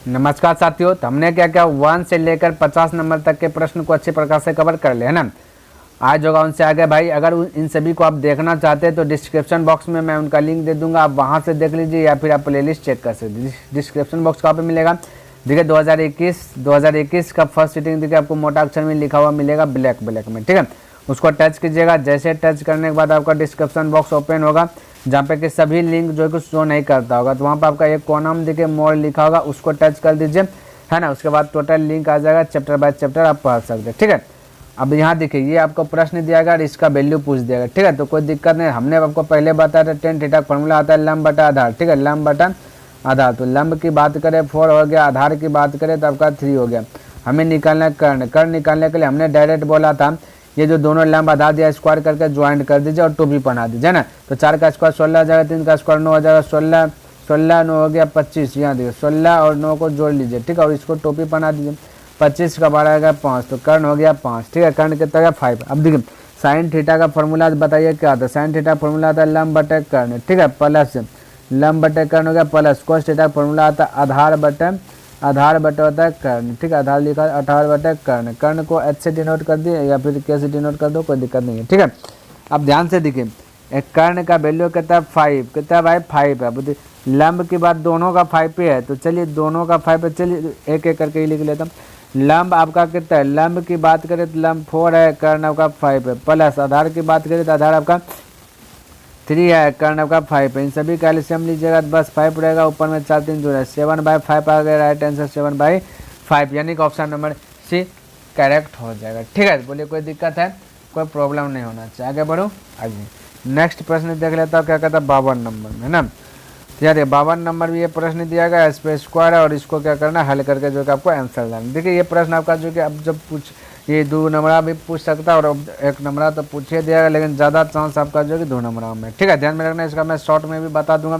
नमस्कार साथियों, तो हमने क्या क्या 1 से लेकर 50 नंबर तक के प्रश्न को अच्छे प्रकार से कवर कर ले, है ना। आज होगा उनसे आगे भाई। अगर इन सभी को आप देखना चाहते हैं तो डिस्क्रिप्शन बॉक्स में मैं उनका लिंक दे दूंगा, आप वहां से देख लीजिए या फिर आप प्लेलिस्ट चेक कर सकते हैं। डिस्क्रिप्शन बॉक्स कहाँ पे मिलेगा, देखिए 2021 का फर्स्ट सीटिंग देखिए आपको मोटा अक्षर में लिखा हुआ मिलेगा ब्लैक में, ठीक है। उसको टच कीजिएगा। जैसे टच करने के बाद आपका डिस्क्रिप्शन बॉक्स ओपन होगा, जहाँ पे कि सभी लिंक जो कुछ शो नहीं करता होगा, तो वहाँ पे आपका एक कोना में देखिए मोर लिखा होगा, उसको टच कर दीजिए, है ना। उसके बाद टोटल लिंक आ जाएगा, चैप्टर बाय चैप्टर आप पढ़ सकते हैं, ठीक है। अब यहाँ देखिए ये आपको प्रश्न दिया गया और इसका वैल्यू पूछ दिया, ठीक है। तो कोई दिक्कत नहीं, हमने आपको पहले बताया था टेन थीटा फॉर्मूला आता है लंब बटा आधार, ठीक है, लंब बटा आधार। तो लंब की बात करें 4 हो गया, आधार की बात करें तो आपका 3 हो गया। हमें निकालना है कर्ण निकालने के लिए हमने डायरेक्ट बोला था ये जो दोनों लंब आधार दिया स्क्वायर करके ज्वाइंट कर दीजिए और टोपी बना दीजिए ना। तो 4 का स्क्वायर 16 आ जाएगा, 3 का स्क्वायर 9 हो जाएगा, 16 9 हो गया 25। यहाँ देखिए 16 और 9 को जोड़ लीजिए, ठीक है, और इसको टोपी बना दीजिए। 25 का 12 आ गया 5, तो कर्ण हो गया 5, ठीक है। कर्ण कितना गया 5। अब देखिए साइन थीटा का फॉर्मूला बताइए क्या आता है। साइन थीटा फॉर्मूला आता है लंब बटे कर्ण, ठीक है, प्लस लंब बटे कर्ण हो गया प्लस कोस थीटा फॉर्मूला आता है आधार बटे होता है कर्ण, ठीक है। आधार लिखा है 18 बटे कर्ण। कर्ण को एच से डिनोट कर दिए या फिर के से डिनोट कर दो, कोई दिक्कत नहीं है, ठीक है। अब ध्यान से देखिए एक कर्ण का वैल्यू कितना है 5, कितना है भाई 5 है। लंब की बात दोनों का 5 पे है, तो चलिए दोनों का 5 पे, चलिए एक एक करके ही लिख लेता हूँ। लंब आपका कितना है, लंब की बात करें तो लंब 4 है, कर्ण आपका 5 है, प्लस आधार की बात करें तो आधार आपका 3 है, कर्ण आपका 5 है। इन सभी का एलसीएम लीजिएगा तो बस 5 रहेगा, ऊपर में 4 3 जोड़ा 7/5 आ गया, राइट आंसर 7/5, यानी कि ऑप्शन नंबर सी करेक्ट हो जाएगा, ठीक है। बोलिए कोई दिक्कत है, कोई प्रॉब्लम नहीं होना चाहिए। आगे बढ़ो, आगे नेक्स्ट प्रश्न देख लेता हूँ क्या कहता है 52 नंबर में, है ना। यार 52 नंबर में ये प्रश्न दिया गया, इस पे स्क्वायर है और इसको क्या करना हल करके जो कि आपको आंसर देना। देखिए ये प्रश्न आपका जो कि अब जब ये 2 नंबरा भी पूछ सकता है और 1 नंबरा तो पूछिए दिया, लेकिन ज़्यादा चांस आपका जो कि 2 नंबरा में, ठीक है। ध्यान में रखना, इसका मैं शॉर्ट में भी बता दूंगा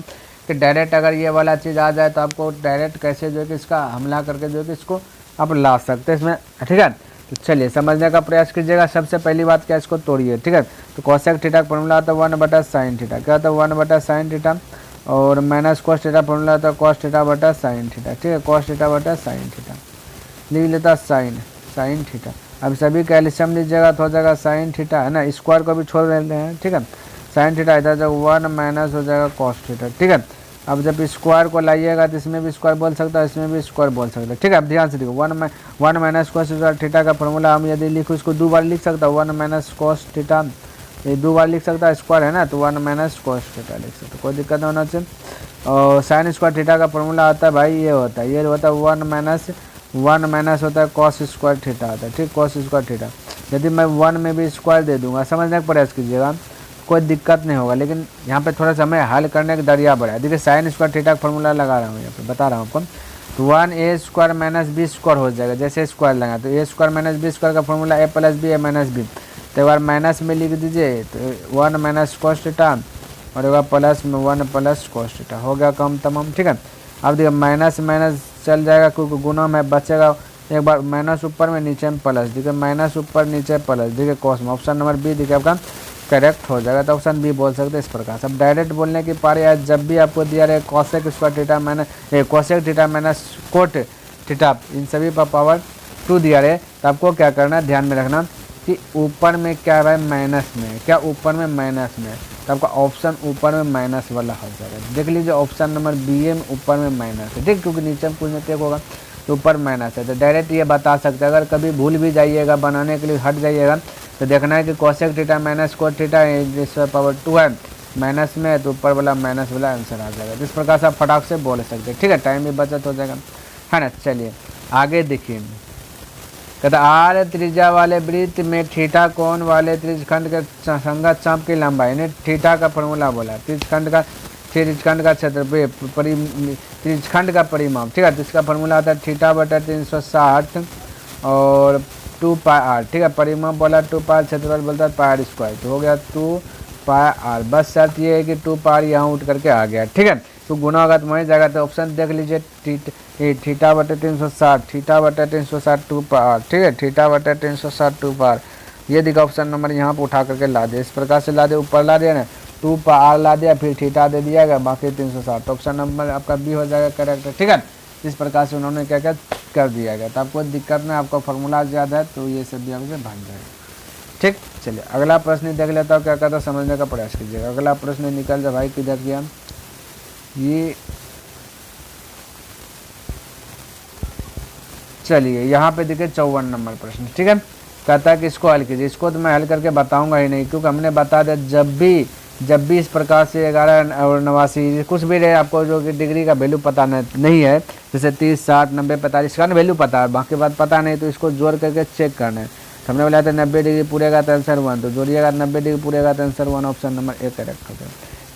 कि डायरेक्ट अगर ये वाला चीज़ आ जाए तो आपको डायरेक्ट कैसे जो कि इसका हमला करके जो कि इसको आप ला सकते हैं इसमें, ठीक है। तो चलिए समझने का प्रयास कीजिएगा। सबसे पहली बात क्या, इसको तोड़िए, ठीक है। तो कोसेक थीटा का फॉर्मूला आता है 1/sin थीटा, क्या होता है 1/sin थीटा, और माइनस कॉस थीटा फॉर्मूला आता है कॉस थीटा बटा साइन थीटा, ठीक है, कॉस थीटा बटा साइन थीटा लिख लेता साइन थीटा। अब सभी का एलसीएम लीजिएगा तो हो जाएगा साइन थीटा, है ना, स्क्वायर को भी छोड़ देते हैं, ठीक है। साइन थीटा इधर जाएगा 1 माइनस हो जाएगा कॉस थीटा, ठीक है। अब जब स्क्वायर को लाइएगा तो इसमें भी स्क्वायर बोल सकता है, इसमें भी स्क्वायर बोल सकता है, ठीक है। अब ध्यान से देखो 1 माइनस कॉस थीटा का फॉर्मूला हम यदि लिखो इसको 2 बार लिख सकता है, 1 माइनस कॉस थीटा, ये 2 बार लिख सकता है, स्क्वायर है ना, तो 1 माइनस कॉस थीटा लिख सकते, कोई दिक्कत नहीं होना चाहिए। और साइन स्क्वायर थीटा का फॉर्मूला आता है भाई ये होता है 1 माइनस होता है कॉस स्क्वायर थीटा आता है, ठीक, कॉस स्क्वायर थीटा। यदि मैं 1 में भी स्क्वायर दे दूंगा, समझने का प्रयास कीजिएगा, कोई दिक्कत नहीं होगा, लेकिन यहाँ पे थोड़ा सा हमें हल करने का दरिया बढ़ा है। देखिए साइन स्क्वायर थीटा का फॉर्मूला लगा रहा हूँ, यहाँ पे बता रहा हूँ आपको, तो 1a square minus b square हो जाएगा। जैसे स्क्वायर लगा तो a square minus b square का formula a plus b, a minus b, तो एक बार माइनस में लिख दीजिए तो 1 माइनस कॉस थीटा और एक बार प्लस में 1 प्लस कॉस थीटा, हो गया कम तमाम, ठीक है। अब देखिए माइनस माइनस चल जाएगा क्योंकि गुना में बचेगा, एक बार माइनस ऊपर में नीचे में प्लस, देखिए माइनस ऊपर नीचे प्लस, देखिए कॉस में ऑप्शन नंबर बी देखिए आपका करेक्ट हो जाएगा, तो ऑप्शन बी बोल सकते हैं इस प्रकार से। अब डायरेक्ट बोलने की पारी है, जब भी आपको दिया रहे cosec square theta minus cosec theta minus cot theta, इन सभी पर पावर 2 दिया रहे, तो आपको क्या करना है, ध्यान में रखना कि ऊपर में क्या है माइनस में, क्या ऊपर में माइनस में, तो आपका ऑप्शन ऊपर में माइनस वाला हो जाएगा। देख लीजिए ऑप्शन नंबर बी में ऊपर में माइनस है, ठीक, क्योंकि नीचे में कुछ नहीं होगा तो ऊपर माइनस है, तो डायरेक्ट ये बता सकते हैं। अगर कभी भूल भी जाइएगा बनाने के लिए हट जाइएगा तो देखना है कि cosec theta minus cot theta जिस पावर 2 है माइनस में है, तो ऊपर वाला माइनस वाला आंसर आ जाएगा। जिस प्रकार से आप फटाक से बोल सकते हैं, ठीक है, टाइम भी बचत हो जाएगा, है ना। चलिए आगे देखिए, कहता आर त्रिज्या वाले वृत्त में थीटा कोण वाले त्रिज्यखंड के संगत चाप की लंबाई, यानी थीटा का फॉर्मूला बोला, त्रिज्यखंड का क्षेत्र त्रिज्यखंड का परिमाप, ठीक है। तो इसका फॉर्मूला आता है थीटा बटा 360 और 2 पाई आर, ठीक है। परिमाप बोला 2 पाई, क्षेत्रफल बोलता है पाई स्क्वायर, तो हो गया 2 पाई आर। बस शर्त ये है कि 2 पाई यहाँ उठ करके आ गया, ठीक है। तो गुना होगा तो वहीं जाएगा, तो ऑप्शन देख लीजिए थीटा बटे 360, थीटा बटे 360 2 पार, ठीक है, थीटा बटे 360 2 पार। ये दिखा ऑप्शन नंबर यहाँ पर उठा करके ला दे, इस प्रकार से ला दे, ऊपर ला दिया ना 2 पार ला दिया, फिर थीटा दे दिया गया, बाकी 360, ऑप्शन नंबर आपका बी हो जाएगा करेक्ट, ठीक है। इस प्रकार से उन्होंने क्या क्या कर दिया गया। तो आपको दिक्कत नहीं, आपको फार्मूला याद है तो ये सब भी आपसे बन जाएगा। ठीक, चलिए अगला प्रश्न देख लेता हूँ क्या कहता है, समझने का प्रयास कीजिएगा। अगला प्रश्न निकल जाए भाई, किधर गया ये, चलिए यहाँ पे देखिए 54 नंबर प्रश्न। ठीक है, कहता है कि इसको हल कीजिए। इसको तो मैं हल करके बताऊंगा ही नहीं, क्योंकि हमने बता दिया जब भी इस प्रकार से 11 और 89 कुछ भी रहे, आपको जो कि डिग्री का वैल्यू पता नहीं है, जैसे 30, 60, 90, 45 का वैल्यू पता है, बाकी बात पता नहीं, तो इसको जोड़ करके चेक करना है। तो हमने बोला था 90 डिग्री पूरेगा तो आंसर 1, तो जोड़िएगा 90 डिग्री पूरेगा तो answer 1, option number A correct हो गया।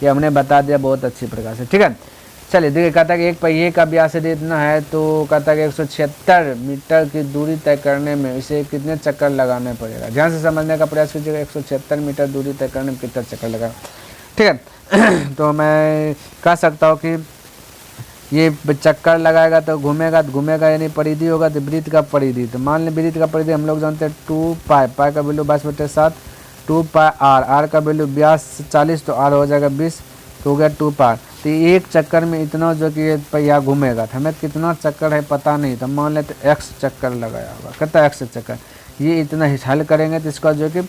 ये हमने बता दिया बहुत अच्छी प्रकार से। ठीक है, चलिए देखिए, कहता है कि एक पहिए का व्यास यदि इतना है तो कहता है कि 176 मीटर की दूरी तय करने में इसे कितने चक्कर लगाने पड़ेगा। ध्यान से समझने का प्रयास कीजिएगा। 176 मीटर दूरी तय करने में कितना चक्कर लगा। ठीक है तो मैं कह सकता हूँ कि ये चक्कर लगाएगा तो घूमेगा यानी परिधि होगा तो वृत्त का परिधि। तो मान लें वृत्त का परिधि हम लोग जानते हैं 2 पाई, पाई का वैल्यू 22/7, 2 पाई आर, आर का वैल्यू व्यास 40 तो आर हो जाएगा 20, तो हो गया 2 पाई। तो एक चक्कर में इतना जो कि पहिया घूमेगा, तो हमें कितना चक्कर है पता नहीं, तो मान लेते एक्स चक्कर लगाया होगा, कितना एक्स चक्कर, ये इतना हल करेंगे तो इसका जो कि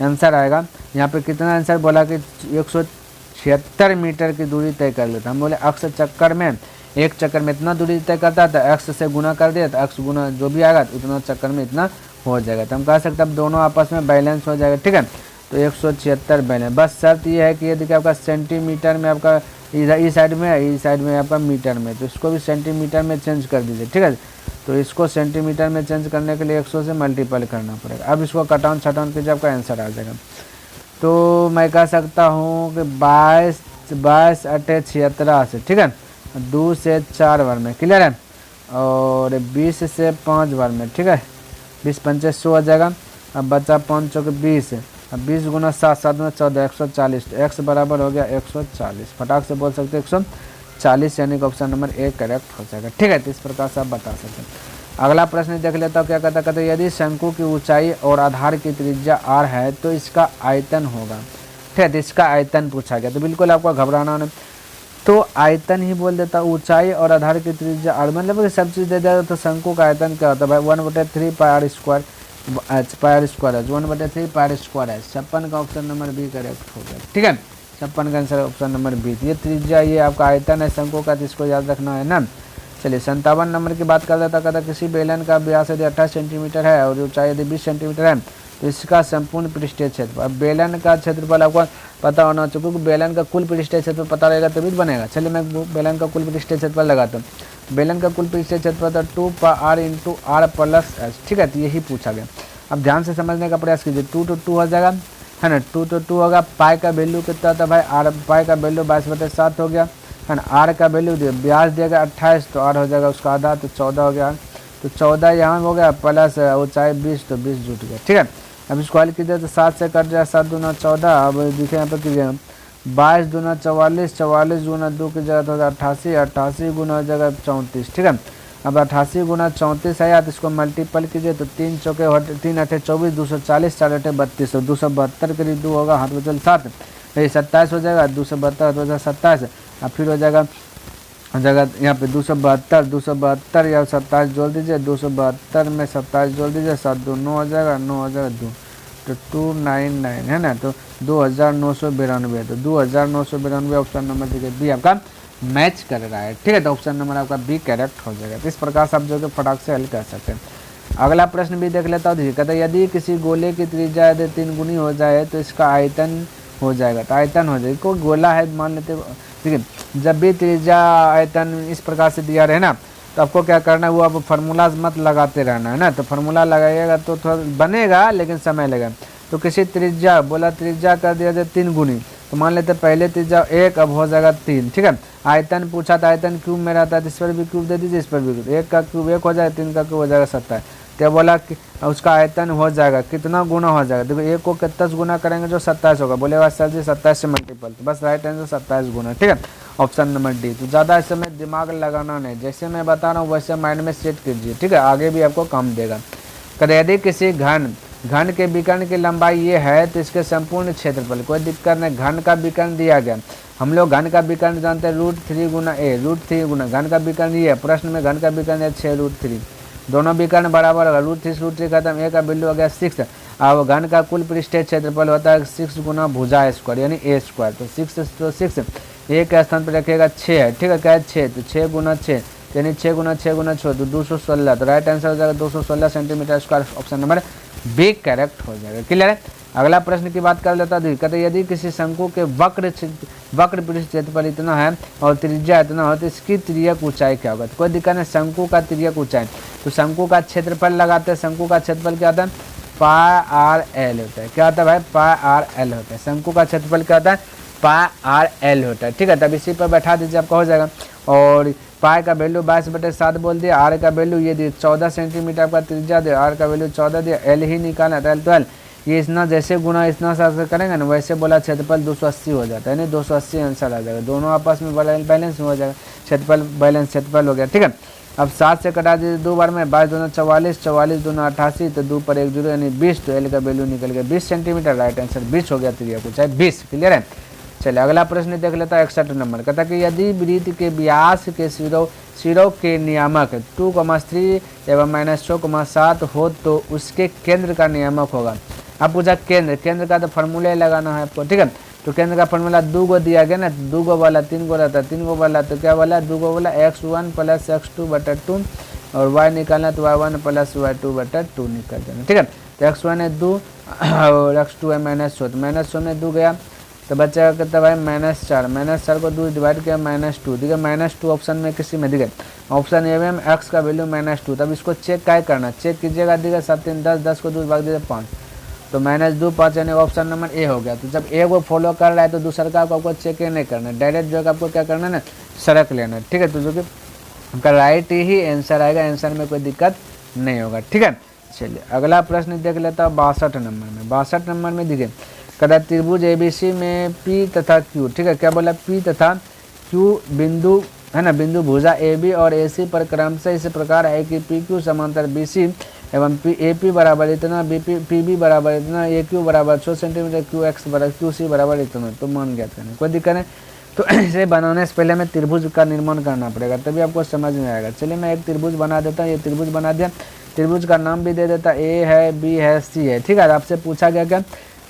आंसर आएगा। यहाँ पे कितना आंसर बोला कि 176 मीटर की दूरी तय कर लेता। हम बोले एक्स चक्कर में, एक चक्कर में इतना दूरी तय करता है, तो एक्स से गुना कर दिया तो एक्स गुना जो भी आएगा तो उतना चक्कर में इतना हो जाएगा। तो हम कह सकते हैं अब दोनों आपस में बैलेंस हो जाएगा। ठीक है, तो 176 बैलेंस, बस शर्त ये है कि यदि आपका सेंटीमीटर में आपका इस साइड में है, इस साइड में आपका मीटर में, तो इसको भी सेंटीमीटर में चेंज कर दीजिए। ठीक है, तो इसको सेंटीमीटर में चेंज करने के लिए 100 से मल्टीपल करना पड़ेगा। अब इसको कटाउन छटाउन कीजिए, आपका आंसर आ जाएगा। तो मैं कह सकता हूँ कि 22 8 76 से, ठीक है, 2 से 4 बार में, क्लियर है, और 20 से 5 बार में। ठीक है, 20 पंचे 100 हो जाएगा। अब बचा 5 चौके 20, अब 20 गुना 7, 7 में 14, 140, तो एक्स बराबर हो गया 140। फटाक से बोल सकते हैं 140, यानी कि ऑप्शन नंबर ए करेक्ट हो जाएगा। ठीक है, तो इस प्रकार से आप बता सकते हैं। अगला प्रश्न देख लेता हूँ क्या कहता है, यदि शंकु की ऊंचाई और आधार की त्रिज्या r है तो इसका आयतन होगा। ठीक है, तो इसका आयतन पूछा गया, तो बिल्कुल आपको घबराना नहीं, तो आयतन ही बोल देता। ऊंचाई और आधार की त्रिज्या r, मतलब सब चीज़ दे दिया, तो शंकु का आयतन क्या होता है भाई, 1/3 pi r square, pi r square है, 1/3 पाई आर स्क्वायर है। 56 का ऑप्शन नंबर बी करेक्ट हो गया। ठीक है, 56 का आंसर ऑप्शन नंबर बी। ये त्रिज्या, ये आपका आयतन है शंकु का, तो इसको याद रखना है ना। चलिए 57 नंबर की बात कर लेता, कहता किसी बेलन का व्यास यदि 28 सेंटीमीटर है और ऊंचाई यदि 20 सेंटीमीटर है तो इसका संपूर्ण पृष्ठीय क्षेत्रफल। अब बेलन का क्षेत्रफल आपको पता होना चाहिए, क्योंकि बेलन का कुल पृष्ठीय क्षेत्रफल पता रहेगा तभी बनेगा। चलिए मैं बेलन का कुल पृष्ठीय क्षेत्रफल लगाता हूँ। बेलन का कुल पृष्ठीय क्षेत्रफल था 2 pi r into r plus s. ठीक है, तो यही पूछा गया। अब ध्यान से समझने का प्रयास कीजिए। 2 तो 2 हो जाएगा, है ना, 2 तो 2 होगा। पाई का वैल्यू कितना था भाई, आर, पाई का वैल्यू 22/7 हो गया, है ना। आर का वैल्यू दिया, ब्याज देगा 28, तो आर हो जाएगा उसका आधा, तो 14 हो गया। तो 14 यहाँ हो गया, प्लस ऊंचाई 20, तो 20 जुट गया। ठीक है, अब इसको हल कीजिए तो 7 से कट जाए, 7 दूना 14। अब देखिए यहाँ पर कीजिए 22 दूना 44, 44 गुना 2 की जगह तो 88, 88 गुना हो जाएगा 34। ठीक है, अब 88 गुना 34 आया, तो इसको मल्टीपल कीजिए तो 3 चौके 3 8 24, 240, 4 8 32, तो 272 करीब 2 होगा, हाथ बचल 7, ये 27 हो जाएगा। 272 27, अब फिर हो जाएगा यहाँ पे 272 या 27 जोड़ दीजिए, 272 में 27 जोड़ दीजिए, 7 2 9 हो जाएगा, 9 हो जाएगा 2, तो 299 है ना, तो 2992, तो 2992 ऑप्शन नंबर देखिए बी आपका मैच कर रहा है। ठीक है, तो ऑप्शन नंबर आपका बी करेक्ट हो जाएगा। तो इस प्रकार से आप जो कि फटाक से हल कर सकते हैं। अगला प्रश्न भी देख लेता हूँ। देखिए कहता है यदि किसी गोले की त्रिज्या यदि 3 गुनी हो जाए तो इसका आयतन हो जाएगा। तो आयतन हो जाएगा, कोई गोला है मान लेते, ठीक है, जब भी त्रिज्या आयतन इस प्रकार से दिया रहे ना, तो आपको क्या करना है, वो आप फार्मूलाज मत लगाते रहना है ना। तो फार्मूला लगाइएगा तो थोड़ा बनेगा, लेकिन समय लगेगा। तो किसी त्रिज्या बोला, त्रिज्या कर दिया जाए 3 गुनी, तो मान लेते पहले त्रिज्या 1, अब हो जाएगा 3। ठीक है, आयतन पूछा था, आयतन क्यूब में रहता है, तो इस पर भी क्यूब दे दीजिए, इस पर भी क्यूब। 1 का क्यूब 1 हो जाए, 3 का क्यूब हो जाएगा 27। तो बोला कि उसका आयतन हो जाएगा कितना गुना हो जाएगा। देखो 1 को कितना गुना करेंगे जो 27 होगा। बोलेगा सर जी 27 से मल्टीपल, तो बस राइट आंसर 27 गुना। ठीक है, ऑप्शन नंबर डी। तो ज़्यादा इस समय दिमाग लगाना नहीं, जैसे मैं बता रहा हूँ वैसे माइंड में सेट कीजिए। ठीक है, आगे भी आपको काम देगा। यदि किसी घन घन के विकर्ण की लंबाई ये है तो इसके संपूर्ण क्षेत्रफल, कोई दिक्कत नहीं। घन का विकर्ण दिया गया, हम लोग घन का विकर्ण जानते हैं √3 गुना ए, √3 गुना घन का विकर्ण ये है, प्रश्न में घन का विकर्ण है 6√3, दोनों विकर्ण बराबर होगा। √3 से √3 खत्म, ए का वैल्यू हो गया 6। अब घन का कुल पृष्ठीय क्षेत्रफल होता है 6 गुना भुजा स्क्वायर यानी ए स्क्वायर, तो 6 ए के स्थान पर रखिएगा 6 है, ठीक है, क्या है 6, तो 6 गुना 6 यानी 6 गुना 6 गुना 6 तो 216, तो राइट आंसर हो जाएगा 216 centimetre square, option number B correct हो जाएगा। क्लियर है। अगला प्रश्न की बात कर लेता हूँ, कहते यदि किसी शंकु के वक्र पृष्ठ क्षेत्रफल इतना है और त्रिज्या इतना हो तो इसकी तिर्यक ऊंचाई क्या होगा। तो कोई दिक्कत नहीं, शंकु का तिर्यक ऊंचाई, तो शंकु का क्षेत्रफल लगाते हैं। शंकु का क्षेत्रफल क्या होता है, पाई आर एल होता है। क्या होता है भाई, पाई आर एल होता है। शंकु का क्षेत्रफल क्या होता है, पाई आर एल होता है, ठीक है। तब इसी पर बैठा दीजिए, आपका हो जाएगा। और पाई का वैल्यू 22/7 बोल दिया, आर का वैल्यू ये दिया 14 सेंटीमीटर का त्रिज्या दिया, आर का वैल्यू 14 दिया, एल ही निकालना है, एल 12, ये इतना जैसे गुना इतना से करेंगे ना वैसे बोला क्षेत्रफल 280 हो जाता है, यानी 280 आंसर आ जाएगा। दोनों आपस में बैलेंस हो जाएगा, क्षेत्रफल बैलेंस क्षेत्रफल हो गया, ठीक है। अब 7 से कटा दीजिए 2 बार में, 22 दूना 44, 44 दूना 88, तो 2 पर 1 0 यानी 20, तो एल का वैल्यू निकल गया 20 सेंटीमीटर, राइट आंसर 20 हो गया, त्रिज्या ऊंचाई 20। क्लियर है। चलिए अगला प्रश्न देख लेता है 61 नंबर, कहता कि यदि वृत्त के व्यास के सिरों के नियामक 2,3 एवं -6,7 हो तो उसके केंद्र का नियामक होगा। अब पूछा केंद्र का तो फॉर्मूला लगाना है आपको, ठीक है। तो केंद्र का फॉर्मूला 2 गो दिया गया ना, 2 गो वाला 3 गो रहता है, 3 गो वाला तो क्या वाला 2 गो वाला x1 + x2/2 और y निकालना तो y1 + y2/2 निकल जाना, ठीक है। तो x1 है 2 और x2 है -6, तो -6 में 2 गया तो बच्चा कहता है भाई -4 को 2 डिवाइड किया -2 दिखे, -2 ऑप्शन में किसी में दिखे, ऑप्शन ए में x का वैल्यू -2। तब इसको चेक क्या करना, चेक कीजिएगा, दिखे 7 3 10, 10 को 2 भाग दीजिए 5, तो -2 5 यानी ऑप्शन नंबर ए हो गया। तो जब ए को फॉलो कर रहा है तो दूसरा का आपको चेक नहीं करना, डायरेक्ट जो है आपको क्या करना है ना, सड़क लेना, ठीक है। तो जो कि आपका राइट ही आंसर आएगा, आंसर में कोई दिक्कत नहीं होगा, ठीक है। चलिए अगला प्रश्न देख लेता हूँ 62 नंबर में। 62 नंबर में देखिए, कहता त्रिभुज एबीसी में पी तथा क्यू, ठीक है, क्या बोला, पी तथा क्यू बिंदु है ना, बिंदु भुजा ए बी और ए सी पर क्रमशः इस प्रकार है कि पी क्यू समांतर बी सी एवं ए पी बराबर इतना, पी बी बराबर इतना, ए क्यू बराबर 6 सेंटीमीटर, क्यू एक्स बराबर क्यू सी बराबर इतना, तो मान ज्ञात करना, कोई दिक्कत नहीं। तो इसे बनाने से पहले हमें त्रिभुज का निर्माण करना पड़ेगा, तभी आपको समझ में आएगा। चलिए मैं एक त्रिभुज बना देता हूँ, ये त्रिभुज बना दिया, त्रिभुज का नाम भी दे देता, ए है, बी है, सी है, ठीक है। आपसे पूछा गया क्या,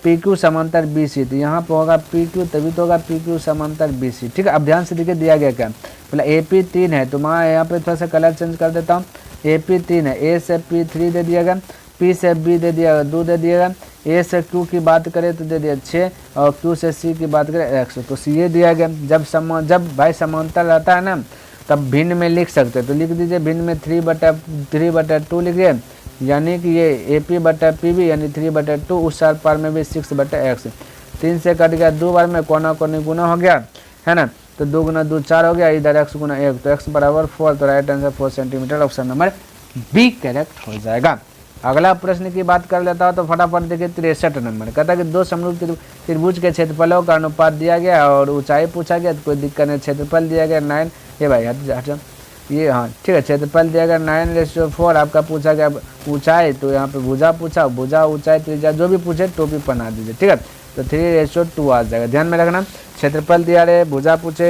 पी क्यू समांतर बी सी, तो यहाँ पर होगा पी क्यू तभी तो होगा पी क्यू समांतर बी सी, ठीक है। अब ध्यान से देखिए दिया गया क्या, बोला ए पी 3 है, तो मैं यहाँ पे थोड़ा सा कलर चेंज कर देता हूँ, ए पी 3 है, ए से पी 3 दे दिया गया, पी से बी दे दिया 2 दे दिएगा, ए से क्यू की बात करें तो दे दिया 6 और क्यू से सी की बात करें x, तो सी ये दिया गया। जब भाई समांतर रहता है ना तब भिन्न में लिख सकते हैं, तो लिख दीजिए भिन्न में 3/2 लिखिए, यानी कि ये ए पी बटा पी बी यानी 3/2, उस साल पार में भी 6/x, 3 से कट गया 2 बार में, कोना कोनी गुना हो गया है ना, तो 2 गुना 2 4 हो गया, इधर x गुना 1, तो x बराबर 4, तो right answer 4 centimetre, option number B correct हो जाएगा। अगला प्रश्न की बात कर लेता हूँ तो फटाफट देखिए 63 नंबर, कहता है कि 2 समरूप त्रिभुज के क्षेत्रफलों का अनुपात दिया गया और ऊंचाई पूछा गया, तो कोई दिक्कत नहीं, क्षेत्रफल दिया गया 9, ये भाई हट ये, हाँ ठीक है, क्षेत्रफल दिया गया 9:4, आपका पूछा गया ऊंचाई, तो यहाँ पे भुजा पूछा, भुजा ऊंचाई त्रिज्या जो भी पूछे टोपी बना दीजिए, ठीक है। तो 3:2 आ जाएगा, ध्यान में रखना, क्षेत्रफल दिया रहे, भुजा पूछे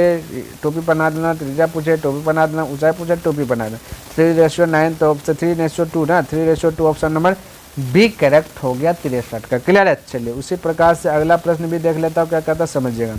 टोपी बना देना, त्रिज्या पूछे टोपी बना देना, ऊंचाई पूछे टोपी बना देना, 3:9, तो ऑप्शन 3:2 ना, 3:2 ऑप्शन नंबर बी करेक्ट हो गया 63 का। क्लियर है। चलिए उसी प्रकार से अगला प्रश्न भी देख लेता हूँ, क्या कहता समझिएगा।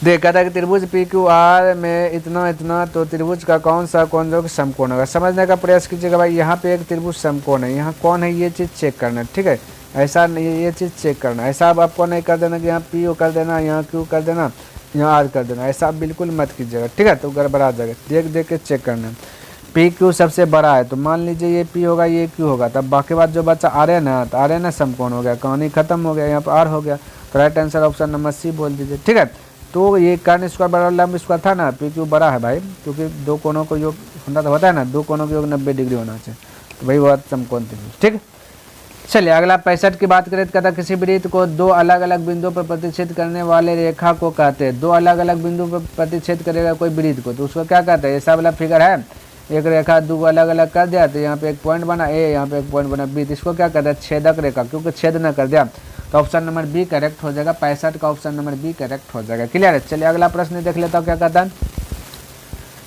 देखा था कि त्रिभुज पी क्यू आर में इतना इतना, तो त्रिभुज का कौन सा कोण जो समकोण होगा, समझने का प्रयास कीजिएगा। भाई यहाँ पे एक त्रिभुज समकोण है, यहाँ कौन है ये चीज़ चेक करना, ठीक है। ऐसा नहीं, ये चीज़ चेक करना, ऐसा अब आपको नहीं कर देना कि यहाँ पी ओ कर देना, यहाँ क्यू कर देना, यहाँ आर कर देना, ऐसा आप बिल्कुल मत कीजिएगा, ठीक है। तो गड़बड़ा जाएगा, देख देख के चेक करना। पी क्यू सबसे बड़ा है, तो मान लीजिए ये पी होगा, ये क्यू होगा, तब बाकी बात जो बच्चा आर है ना, तो आर है ना समकोण हो गया, कहानी खत्म हो गया, यहाँ पर आर हो गया, तो right answer option number C बोल दीजिए, ठीक है। तो ये कर्ण स्क्वायर बराबर लंब स्क्वायर था ना, पी क्यू बड़ा है भाई, क्योंकि 2 कोणों को योग होता है ना, 2 कोणों का योग 90 डिग्री होना चाहिए, तो वही बात समकोण त्रिभुज, ठीक। चलिए अगला 65 की बात करें, कहता किसी वृत्त को 2 अलग अलग बिंदुओं पर प्रतिच्छेद करने वाले रेखा को कहते हैं, 2 अलग अलग बिंदु पर प्रतिच्छेद करेगा कोई वृत्त को, तो उसको क्या कहते हैं, ऐसा वाला फिगर है, एक रेखा दो अलग अलग कर दिया तो यहाँ पे एक पॉइंट बना ए, यहाँ पे एक पॉइंट बना बी, इसको क्या कहते हैं छेदक रेखा, क्योंकि छेद न कर दिया तो ऑप्शन नंबर बी करेक्ट हो जाएगा। 65 का ऑप्शन नंबर बी करेक्ट हो जाएगा। क्लियर है। चलिए अगला प्रश्न देख लेता हूँ क्या कहता है।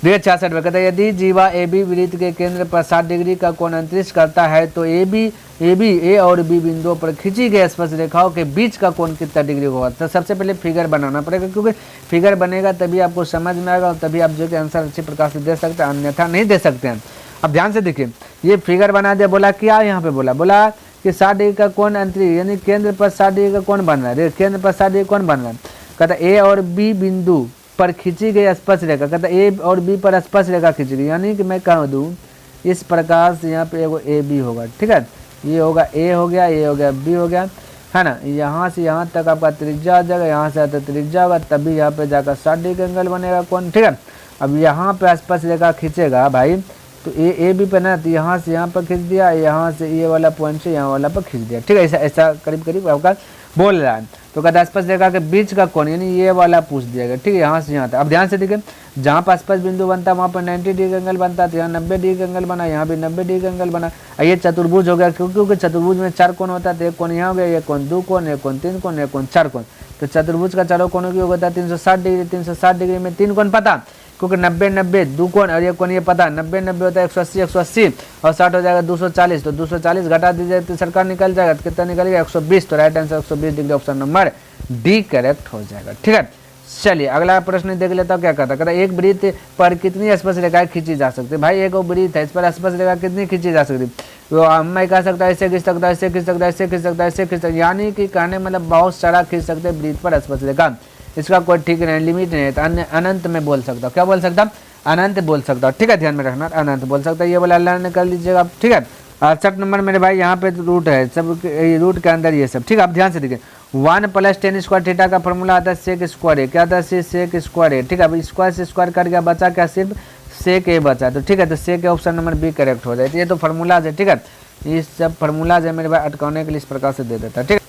देखिए 66 में कहता है यदि जीवा ए बी वृत्त के केंद्र पर 60 डिग्री का कोण अंतरिक्ष करता है तो ए और बी बिंदुओं पर खींची गई स्पर्श रेखाओं के बीच का कोण कितना डिग्री होगा। तो सबसे पहले फिगर बनाना पड़ेगा, क्योंकि फिगर बनेगा तभी आपको समझ में आएगा और तभी आप जो कि आंसर अच्छी प्रकार से दे सकते हैं, अन्यथा नहीं दे सकते हैं। अब ध्यान से देखिए, ये फिगर बना दिया, बोला क्या यहाँ पे बोला कि 60 डिग्री का कोण अंतरिक्ष यानी केंद्र पर 60 डिग्री का कोण बन रहा है। केंद्र पर 60 डिग्री कोण बन रहा है। कहता ए और बी बिंदु पर खींची गई स्पर्श रेखा, कहता ए और बी पर स्पर्श रेखा खींची गई, यानी कि मैं कह दूँ इस प्रकार से यहाँ पे एगो ए बी होगा। ठीक है, ये होगा ए हो गया, ये हो गया बी हो गया, है ना। यहाँ से यहाँ तक आपका त्रिज्या आ जाएगा, यहाँ से आता त्रिज्या होगा, तभी यहाँ पे जाकर 60 डिग्री एंगल बनेगा कौन। ठीक है, अब यहाँ पे स्पर्श रेखा खींचेगा भाई तो ए बी पे ना, तो यहाँ से यहाँ पर खींच दिया, यहाँ से ये वाला पॉइंट से यहाँ वाला पर खींच दिया। ठीक है, ऐसा करीब करीब आपका बोल रहा है। तो कहता है स्पर्श रेखा के बीच का कोण यानी ये वाला पूछ दिया गया। ठीक है, यहाँ से यहाँ तक। अब ध्यान से देखिए, जहाँ पर स्पर्श बिंदु बनता है वहाँ पर 90 डिग्री एंगल बनता है, तो यहाँ 90 डिग्री एंगल बना, यहाँ भी 90 डिग्री एंगल बना। ये चतुर्भुज हो गया, क्योंकि चतुर्भुज में 4 कोण होता है, तो एक कोण यहाँ हो गया, एक कोण 2 कोण, एक कोण 3 कोण, एक कोण 4 कोण। तो चतुर्भुज का चारों कोणों की योग होता है 360 डिग्री। 360 डिग्री में 3 कोण पता, क्योंकि 90 90 2 कोण और एक कोण ये पता, 90 90 होता है 180 180 और 60 हो जाएगा 240, तो 240 घटा दीजिए तो सरकार निकल जाएगा, तो कितना निकलेगा 120। तो right answer 120 degree option number D correct हो जाएगा। ठीक है, चलिए अगला प्रश्न देख लेता हूँ क्या कहता है। एक वृत्त पर कितनी स्पर्श रेखाएं खींची जा सकती है। भाई एक वृत्त है, इस पर स्पर्श रेखा कितनी खींची जा सकती है, तो मैं कह सकता है ऐसे खींच सकता है, ऐसे खींच सकता है, ऐसे खींच सकता है, ऐसे खींच सकता है, यानी कि कहने मतलब बहुत सारा खींच सकते हैं वृत्त पर स्पर्श रेखा। इसका कोई ठीक नहीं, लिमिट नहीं है, तो अनंत में बोल सकता हूँ। क्या बोल सकता हूँ, अनंत बोल सकता हूँ। ठीक है, ध्यान में रखना, अनंत बोल सकता है, ये वाला लर्न कर लीजिएगा। ठीक है, 68 नंबर मेरे भाई यहाँ पे रूट है, सब रूट के अंदर ये सब। ठीक है, आप ध्यान से देखिए, 1 + tan स्क्वायर थीटा का फॉर्मूला आता है सेक स्क्वायर है। क्या आता है, सेक स्क्वायर है। ठीक है, अब स्क्वायर से स्क्वायर कर गया, बचा क्या, सिर्फ सेक ए बचा। तो ठीक है, तो सेक ऑप्शन नंबर बी करेक्ट हो जाए। तो ये तो फार्मूलाज है। ठीक है, ये सब फार्मूलाज है मेरे भाई, अटकाने के लिए इस प्रकार से दे देता है। ठीक है,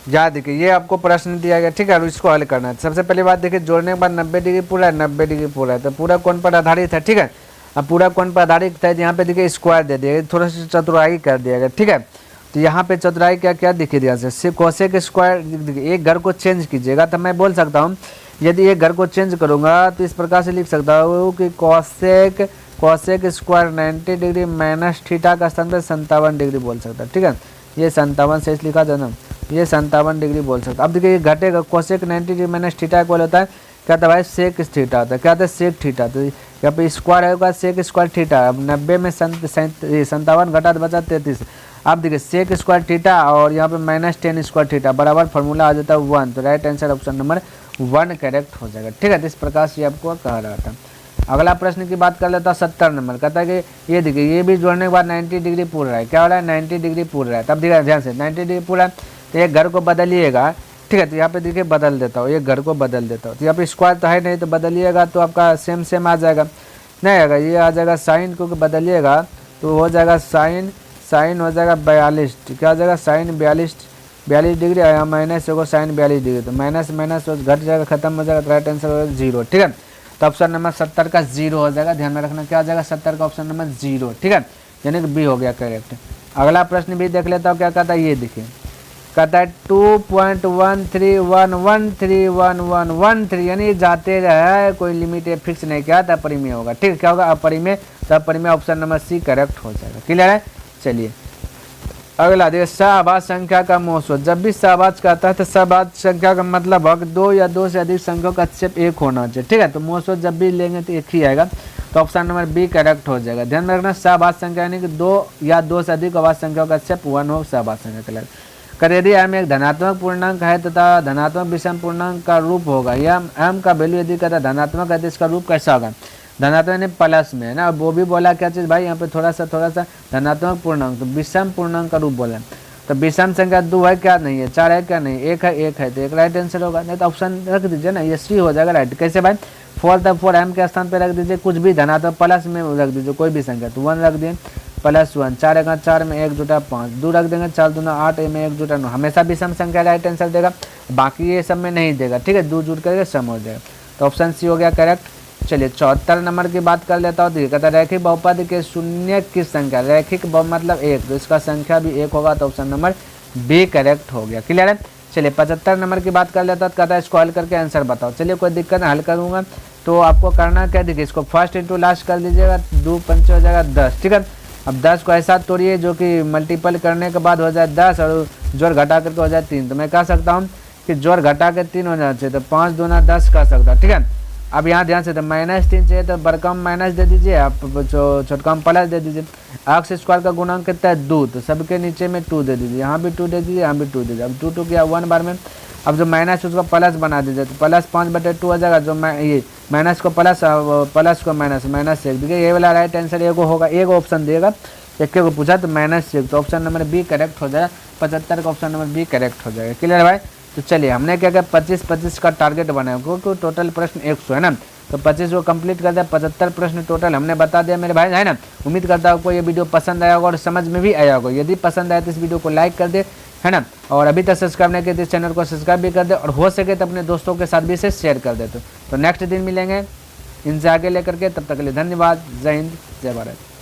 जा देखिए, ये आपको प्रश्न दिया गया। ठीक है, और इसको हल करना है। सबसे पहली बात देखिए, जोड़ने के बाद 90 डिग्री पूरा है, 90 डिग्री पूरा है, तो पूरा कोण पर आधारित है। ठीक है, अब पूरा कोण पर आधारित है, यहाँ पे देखिए स्क्वायर दे दिया, थोड़ा सा चतुराई कर दिया गया। ठीक है, तो यहाँ पे चतुराई क्या क्या दिखी दिया से कोसेक स्क्वायर। एक घर को चेंज कीजिएगा तो मैं बोल सकता हूँ, यदि एक घर को चेंज करूँगा तो इस प्रकार से लिख सकता हूँ कि cosec square 90 degree minus theta का स्थान पर 57 डिग्री बोल सकता है। ठीक है, ये 57 से लिखा जाए ना, ये 57 डिग्री बोल सकता है। अब देखिए, ये घटेगा, cosec 90 degree minus theta equal होता है क्या था भाई, सेक थीटा होता है। क्या होता है, सेक थीटा। तो यहाँ पे स्क्वायर होगा सेक स्क्वायर थीटा। अब 90 में 57 घटा तो बचा 33। अब देखिए, सेक स्क्वायर थीटा और यहाँ पे -10 स्क्वायर थीटा बराबर फॉर्मूला आ जाता है 1। तो right answer option number 1 correct हो जाएगा। ठीक है, तो इस प्रकार से आपको कहा रहा था। अगला प्रश्न की बात कर लेता हूँ 70 नंबर। कहता है कि ये देखिए, ये भी जोड़ने के बाद 90 डिग्री पूरा है। क्या हो रहा है, 90 डिग्री पूरा है। तब देखिए ध्यान से, 90 डिग्री पूरा है, तो एक घर को बदलिएगा। ठीक है, तो यहाँ पे देखिए बदल देता हूँ, एक घर को बदल देता हूँ। तो यहाँ पे स्क्वायर तो है नहीं, तो बदलिएगा तो आपका सेम आ जाएगा, नहीं आएगा, ये आ जाएगा साइन, क्योंकि बदलिएगा तो हो जाएगा साइन हो जाएगा 42। क्या हो जाएगा, साइन 42 डिग्री, यहाँ माइनस होगा साइन 42 डिग्री, तो माइनस घट जाएगा, खत्म हो जाएगा। राइट आंसर हो जाएगा 0। ठीक है, तो ऑप्शन नंबर 70 का 0 हो जाएगा। ध्यान में रखना, क्या हो जाएगा 70 का ऑप्शन नंबर 0। ठीक है, यानी कि बी हो गया करेक्ट। अगला प्रश्न भी देख लेता हूँ, क्या कहता है, ये देखिए, कहता है 2.13113113 यानी जाते रहे, कोई लिमिट फिक्स नहीं किया, तो अपरिमेय होगा। ठीक है, क्या होगा, अपरिमेय। तो अपरिमेय ऑप्शन नंबर सी करेक्ट हो जाएगा। क्लियर है। चलिए अगला देखिए, सहभाज संख्या का मोसो। जब भी सहभाज कहता है तो सहभाज संख्या का मतलब है 2 या 2 से अधिक संख्याओं का अक्षेप 1 होना चाहिए। ठीक है, तो मोसो जब भी लेंगे तो 1 ही आएगा। तो ऑप्शन नंबर बी करेक्ट हो जाएगा। ध्यान में रखना, सहभाज संख्या यानी कि 2 या 2 से अधिक अभाज्य संख्याओं का अक्षेप 1 हो सहभाज संख्या कहलाएगा। यदि m एक धनात्मक पूर्णांक है तथा धनात्मक विषम पूर्णांक का रूप होगा, या m का वैल्यू यदि कहता धनात्मक है तो इसका रूप कैसा होगा, धनात्मक यानी प्लस में है ना। वो भी बोला क्या चीज़ भाई, यहाँ पे थोड़ा सा धनात्मक पूर्णांक, तो विषम पूर्णांक का रूप बोला। तो विषम संख्या 2 है क्या, नहीं है, 4 है क्या, नहीं, 1 है, तो एक राइट आंसर होगा। नहीं तो ऑप्शन रख दीजिए ना, ये सी हो जाएगा राइट। कैसे भाई, 4 m के स्थान पे रख दीजिए, कुछ भी धनात्मक प्लस में रख दीजिए, कोई भी संख्या, तो 1 रख दिए, +1, 4 का 4 में 1 जुटा 5, 2 रख देंगे, 4 दूना 8 में 1 जुटा 9, हमेशा विषम संख्या राइट आंसर देगा, बाकी ये सब में नहीं देगा। ठीक है, 2 जुट करके सम हो जाएगा। तो ऑप्शन सी हो गया करेक्ट। चलिए 74 नंबर की बात कर लेता हूँ। तो ये कहता है रैखिक बहुपद के शून्य की संख्या, रैखिक मतलब 1, तो इसका संख्या भी 1 होगा, तो ऑप्शन नंबर बी करेक्ट हो गया। क्लियर है। चलिए 75 नंबर की बात कर लेता हूँ। तो कहता है इसको हल करके आंसर बताओ। चलिए कोई दिक्कत नहीं, हल करूँगा। तो आपको करना क्या, देखिए इसको फर्स्ट इंटू लास्ट कर दीजिएगा, 2 पंच हो जाएगा 10। ठीक है। अब 10 को ऐसा तोड़िए जो कि मल्टीपल करने के बाद हो जाए 10 और जोड़ घटा करके हो जाए 3। तो मैं कह सकता हूँ कि जोड़ घटा के 3 हो जाना चाहिए, तो 5 दूना 10 कर सकता हूँ। ठीक है। अब यहाँ ध्यान से, तो -3 चाहिए तो बड़कम माइनस दे दीजिए, आप छोटकम प्लस दे दीजिए। एक्स स्क्वायर का गुणांक कितना है 2, तो सबके नीचे में 2 दे दीजिए, यहाँ भी 2 दे दीजिए, यहाँ भी 2 दे दीजिए। अब 2 किया 1 बार में। अब जो माइनस उसको प्लस बना दीजिए, तो प्लस 5/2 हो जाएगा। जो ये माइनस को प्लस, प्लस को माइनस, -1। देखिए ये वाला राइट आंसर एगो होगा, एक ऑप्शन देगा, एक को पूछा तो -1, तो ऑप्शन नंबर बी करेक्ट हो जाएगा। 75 का ऑप्शन नंबर बी करेक्ट हो जाएगा। क्लियर है भाई। तो चलिए हमने क्या किया, 25-25 का टारगेट बनाया, क्योंकि टोटल प्रश्न 100 है ना, तो 25 को कंप्लीट कर दिया। 75 प्रश्न टोटल हमने बता दिया मेरे भाई, है ना। उम्मीद करता हूँ आपको ये वीडियो पसंद आया होगा और समझ में भी आया होगा। यदि पसंद आया तो इस वीडियो को लाइक कर दे, है ना, और अभी तक सब्सक्राइब नहीं किया तो इस चैनल को सब्सक्राइब भी कर दे, और हो सके तो अपने दोस्तों के साथ भी इसे शेयर कर दे। तो नेक्स्ट दिन मिलेंगे इनसे आगे लेकर के, तब तक के लिए धन्यवाद। जय हिंद, जय भारत।